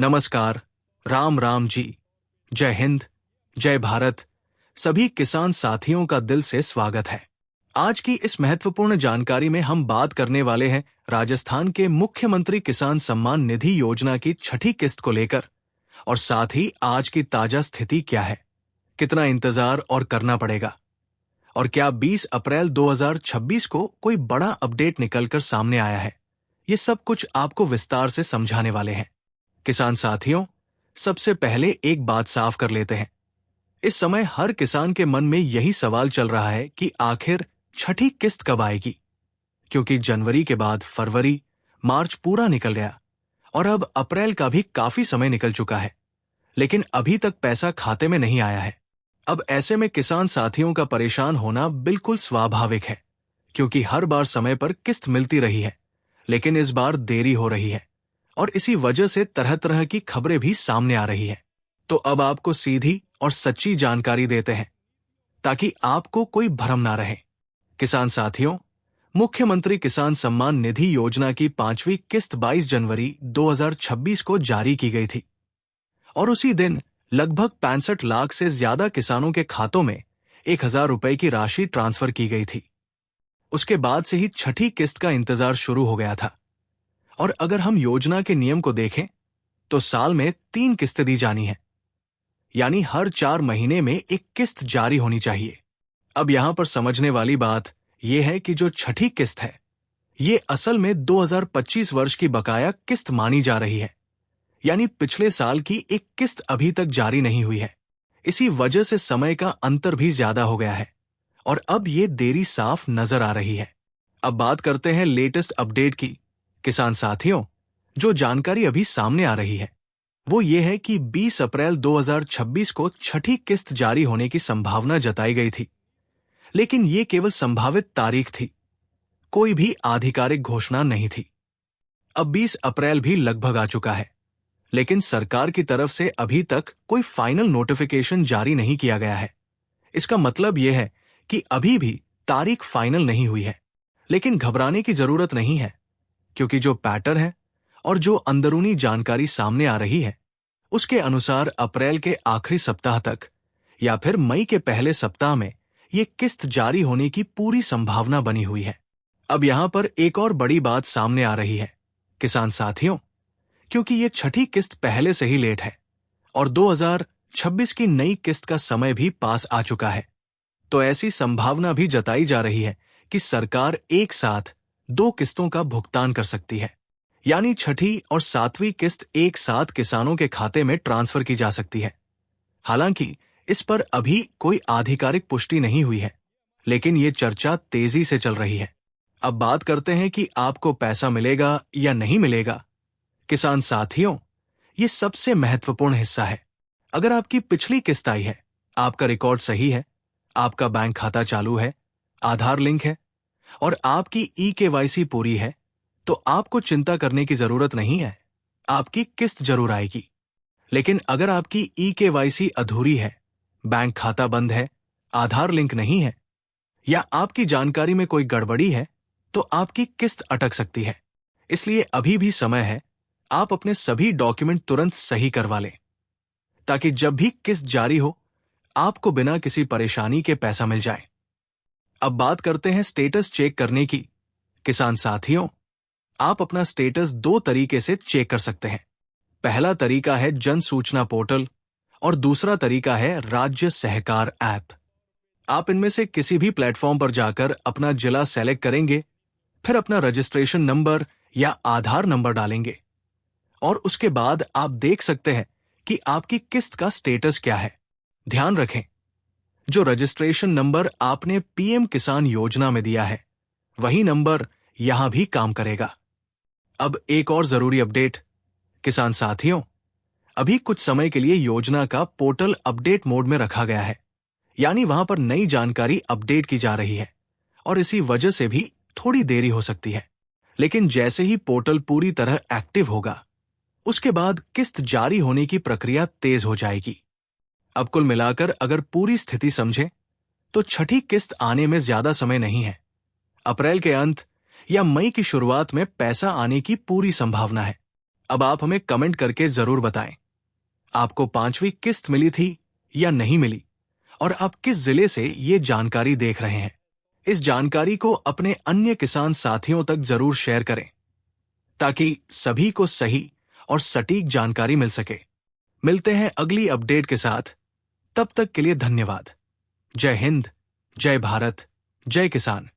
नमस्कार, राम राम जी। जय हिंद, जय भारत। सभी किसान साथियों का दिल से स्वागत है। आज की इस महत्वपूर्ण जानकारी में हम बात करने वाले हैं राजस्थान के मुख्यमंत्री किसान सम्मान निधि योजना की छठी किस्त को लेकर, और साथ ही आज की ताजा स्थिति क्या है, कितना इंतजार और करना पड़ेगा, और क्या 20 अप्रैल 2026 को कोई बड़ा अपडेट निकलकर सामने आया है। ये सब कुछ आपको विस्तार से समझाने वाले हैं। किसान साथियों, सबसे पहले एक बात साफ कर लेते हैं। इस समय हर किसान के मन में यही सवाल चल रहा है कि आखिर छठी किस्त कब आएगी, क्योंकि जनवरी के बाद फरवरी, मार्च पूरा निकल गया और अब अप्रैल का भी काफी समय निकल चुका है, लेकिन अभी तक पैसा खाते में नहीं आया है। अब ऐसे में किसान साथियों का परेशान होना बिल्कुल स्वाभाविक है, क्योंकि हर बार समय पर किस्त मिलती रही है, लेकिन इस बार देरी हो रही है और इसी वजह से तरह तरह की खबरें भी सामने आ रही हैं। तो अब आपको सीधी और सच्ची जानकारी देते हैं, ताकि आपको कोई भ्रम ना रहे। किसान साथियों, मुख्यमंत्री किसान सम्मान निधि योजना की 5वीं किस्त 22 जनवरी 2026 को जारी की गई थी और उसी दिन लगभग 65 लाख से ज्यादा किसानों के खातों में 1000 रुपए की राशि ट्रांसफर की गई थी। उसके बाद से ही छठी किस्त का इंतजार शुरू हो गया था। और अगर हम योजना के नियम को देखें तो साल में 3 किस्तें दी जानी है, यानी हर 4 महीने में एक किस्त जारी होनी चाहिए। अब यहां पर समझने वाली बात यह है कि जो छठी किस्त है, ये असल में 2025 वर्ष की बकाया किस्त मानी जा रही है, यानी पिछले साल की एक किस्त अभी तक जारी नहीं हुई है। इसी वजह से समय का अंतर भी ज्यादा हो गया है और अब ये देरी साफ नजर आ रही है। अब बात करते हैं लेटेस्ट अपडेट की। किसान साथियों, जो जानकारी अभी सामने आ रही है वो ये है कि 20 अप्रैल 2026 को छठी किस्त जारी होने की संभावना जताई गई थी, लेकिन ये केवल संभावित तारीख थी, कोई भी आधिकारिक घोषणा नहीं थी। अब 20 अप्रैल भी लगभग आ चुका है, लेकिन सरकार की तरफ से अभी तक कोई फाइनल नोटिफिकेशन जारी नहीं किया गया है। इसका मतलब यह है कि अभी भी तारीख फाइनल नहीं हुई है, लेकिन घबराने की जरूरत नहीं है, क्योंकि जो पैटर्न है और जो अंदरूनी जानकारी सामने आ रही है उसके अनुसार अप्रैल के आखिरी सप्ताह तक या फिर मई के पहले सप्ताह में ये किस्त जारी होने की पूरी संभावना बनी हुई है। अब यहां पर एक और बड़ी बात सामने आ रही है किसान साथियों, क्योंकि ये छठी किस्त पहले से ही लेट है और 2026 की नई किस्त का समय भी पास आ चुका है, तो ऐसी संभावना भी जताई जा रही है कि सरकार एक साथ 2 किस्तों का भुगतान कर सकती है, यानी छठी और 7वीं किस्त एक साथ किसानों के खाते में ट्रांसफर की जा सकती है। हालांकि इस पर अभी कोई आधिकारिक पुष्टि नहीं हुई है, लेकिन ये चर्चा तेजी से चल रही है। अब बात करते हैं कि आपको पैसा मिलेगा या नहीं मिलेगा। किसान साथियों, ये सबसे महत्वपूर्ण हिस्सा है। अगर आपकी पिछली किस्त आई है, आपका रिकॉर्ड सही है, आपका बैंक खाता चालू है, आधार लिंक है और आपकी ई-केवाईसी पूरी है, तो आपको चिंता करने की जरूरत नहीं है, आपकी किस्त जरूर आएगी। लेकिन अगर आपकी ई-केवाईसी अधूरी है, बैंक खाता बंद है, आधार लिंक नहीं है या आपकी जानकारी में कोई गड़बड़ी है, तो आपकी किस्त अटक सकती है। इसलिए अभी भी समय है, आप अपने सभी डॉक्यूमेंट तुरंत सही करवा लें, ताकि जब भी किस्त जारी हो आपको बिना किसी परेशानी के पैसा मिल जाए। अब बात करते हैं स्टेटस चेक करने की। किसान साथियों, आप अपना स्टेटस 2 तरीके से चेक कर सकते हैं। पहला तरीका है जन सूचना पोर्टल और दूसरा तरीका है राज्य सहकार ऐप। आप इनमें से किसी भी प्लेटफॉर्म पर जाकर अपना जिला सेलेक्ट करेंगे, फिर अपना रजिस्ट्रेशन नंबर या आधार नंबर डालेंगे और उसके बाद आप देख सकते हैं कि आपकी किस्त का स्टेटस क्या है। ध्यान रखें, जो रजिस्ट्रेशन नंबर आपने पीएम किसान योजना में दिया है, वही नंबर यहां भी काम करेगा। अब एक और जरूरी अपडेट। किसान साथियों, अभी कुछ समय के लिए योजना का पोर्टल अपडेट मोड में रखा गया है, यानी वहां पर नई जानकारी अपडेट की जा रही है और इसी वजह से भी थोड़ी देरी हो सकती है। लेकिन जैसे ही पोर्टल पूरी तरह एक्टिव होगा, उसके बाद किस्त जारी होने की प्रक्रिया तेज हो जाएगी। अब कुल मिलाकर अगर पूरी स्थिति समझें तो छठी किस्त आने में ज्यादा समय नहीं है। अप्रैल के अंत या मई की शुरुआत में पैसा आने की पूरी संभावना है। अब आप हमें कमेंट करके जरूर बताएं, आपको 5वीं किस्त मिली थी या नहीं मिली, और आप किस जिले से ये जानकारी देख रहे हैं। इस जानकारी को अपने अन्य किसान साथियों तक जरूर शेयर करें, ताकि सभी को सही और सटीक जानकारी मिल सके। मिलते हैं अगली अपडेट के साथ, तब तक के लिए धन्यवाद। जय हिंद, जय भारत, जय किसान।